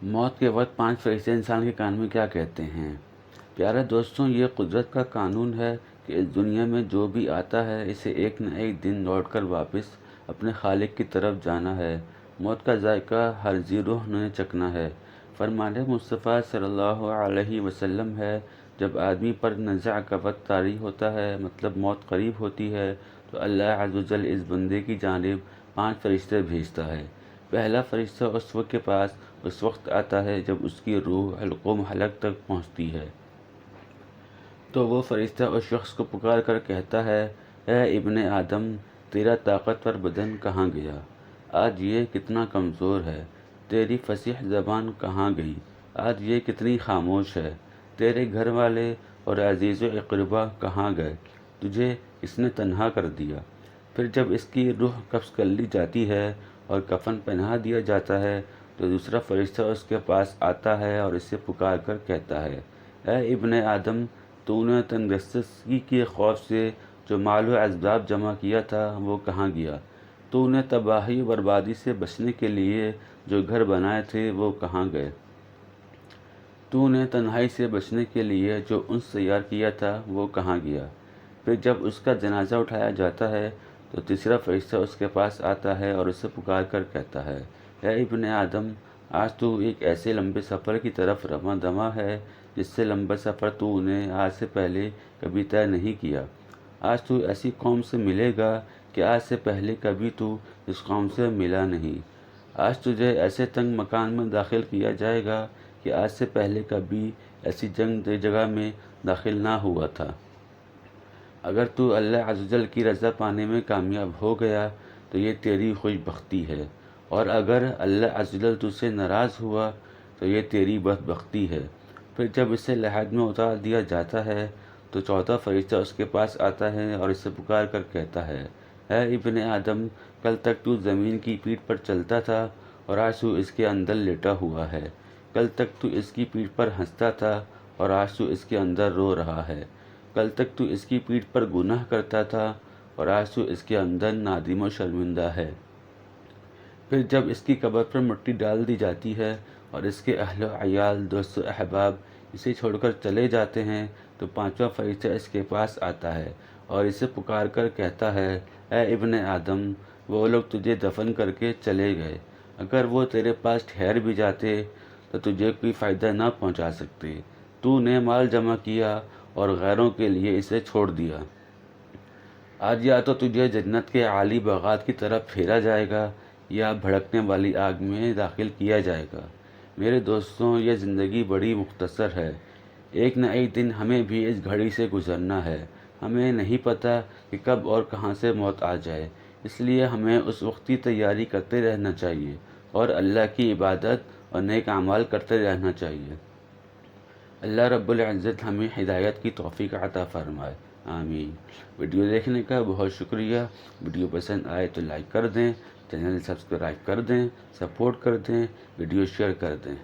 موت کے وقت 5 فرشتے انسان کے کان میں کیا کہتے ہیں؟ پیارے دوستوں، یہ قدرت کا قانون ہے کہ اس دنیا میں جو بھی آتا ہے اسے ایک نہ ایک دن لوٹ کر واپس اپنے خالق کی طرف جانا ہے۔ موت کا ذائقہ ہر ذی روح نے چکھنا ہے۔ فرمان مصطفیٰ صلی اللہ علیہ وسلم ہے، جب آدمی پر نزع کا وقت طاری ہوتا ہے، مطلب موت قریب ہوتی ہے، تو اللہ عز و جل اس بندے کی جانب 5 فرشتے بھیجتا ہے۔ پہلا فرشتہ اس وقت کے پاس اس وقت آتا ہے جب اس کی روح حلقوم حلق تک پہنچتی ہے، تو وہ فرشتہ اس شخص کو پکار کر کہتا ہے، اے ابن آدم، تیرا طاقتور بدن کہاں گیا؟ آج یہ کتنا کمزور ہے۔ تیری فصیح زبان کہاں گئی؟ آج یہ کتنی خاموش ہے۔ تیرے گھر والے اور عزیز و اقربا کہاں گئے؟ تجھے اس نے تنہا کر دیا۔ پھر جب اس کی روح قبض کر لی جاتی ہے اور کفن پہنا دیا جاتا ہے، تو دوسرا فرشتہ اس کے پاس آتا ہے اور اسے پکار کر کہتا ہے، اے ابن آدم، تو نے تندرستی کے خوف سے جو مال و اسباب جمع کیا تھا وہ کہاں گیا؟ تو نے تباہی و بربادی سے بچنے کے لیے جو گھر بنائے تھے وہ کہاں گئے؟ تو نے تنہائی سے بچنے کے لیے جو انس تیار کیا تھا وہ کہاں گیا؟ پھر جب اس کا جنازہ اٹھایا جاتا ہے تو تیسرا فرشتہ اس کے پاس آتا ہے اور اسے پکار کر کہتا ہے، اے ابن آدم، آج تو ایک ایسے لمبے سفر کی طرف رواں دواں ہے جس سے لمبا سفر تو نے آج سے پہلے کبھی طے نہیں کیا۔ آج تو ایسی قوم سے ملے گا کہ آج سے پہلے کبھی تو اس قوم سے ملا نہیں۔ آج تجھے ایسے تنگ مکان میں داخل کیا جائے گا کہ آج سے پہلے کبھی ایسی جگہ میں داخل نہ ہوا تھا۔ اگر تو اللہ عز و جل کی رضا پانے میں کامیاب ہو گیا تو یہ تیری خوش بختی ہے، اور اگر اللہ عز و جل تجھ سے ناراض ہوا تو یہ تیری بدبختی ہے۔ پھر جب اسے لحد میں اتار دیا جاتا ہے تو چوتھا فرشتہ اس کے پاس آتا ہے اور اسے پکار کر کہتا ہے، اے ابن آدم، کل تک تو زمین کی پیٹھ پر چلتا تھا اور آج تو اس کے اندر لیٹا ہوا ہے۔ کل تک تو اس کی پیٹھ پر ہنستا تھا اور آج تو اس کے اندر رو رہا ہے۔ کل تک تو اس کی پیٹھ پر گناہ کرتا تھا اور آج تو اس کے اندر نادم و شرمندہ ہے۔ پھر جب اس کی قبر پر مٹی ڈال دی جاتی ہے اور اس کے اہل و عیال، دوست و احباب اسے چھوڑ کر چلے جاتے ہیں تو پانچواں فرشتہ اس کے پاس آتا ہے اور اسے پکار کر کہتا ہے، اے ابن آدم، وہ لوگ تجھے دفن کر کے چلے گئے، اگر وہ تیرے پاس ٹھہر بھی جاتے تو تجھے کوئی فائدہ نہ پہنچا سکتے۔ تو نے مال جمع کیا اور غیروں کے لیے اسے چھوڑ دیا۔ آج یا تو تجھے جنت کے عالی باغات کی طرف پھیرا جائے گا یا بھڑکنے والی آگ میں داخل کیا جائے گا۔ میرے دوستوں، یہ زندگی بڑی مختصر ہے۔ ایک نہ ایک دن ہمیں بھی اس گھڑی سے گزرنا ہے۔ ہمیں نہیں پتہ کہ کب اور کہاں سے موت آ جائے، اس لیے ہمیں اس وقت کی تیاری کرتے رہنا چاہیے اور اللہ کی عبادت اور نیک اعمال کرتے رہنا چاہیے۔ اللہ رب العزت ہمیں ہدایت کی توفیق عطا فرمائے، آمین۔ ویڈیو دیکھنے کا بہت شکریہ۔ ویڈیو پسند آئے تو لائک کر دیں، چینل سبسکرائب کر دیں، سپورٹ کر دیں، ویڈیو شیئر کر دیں۔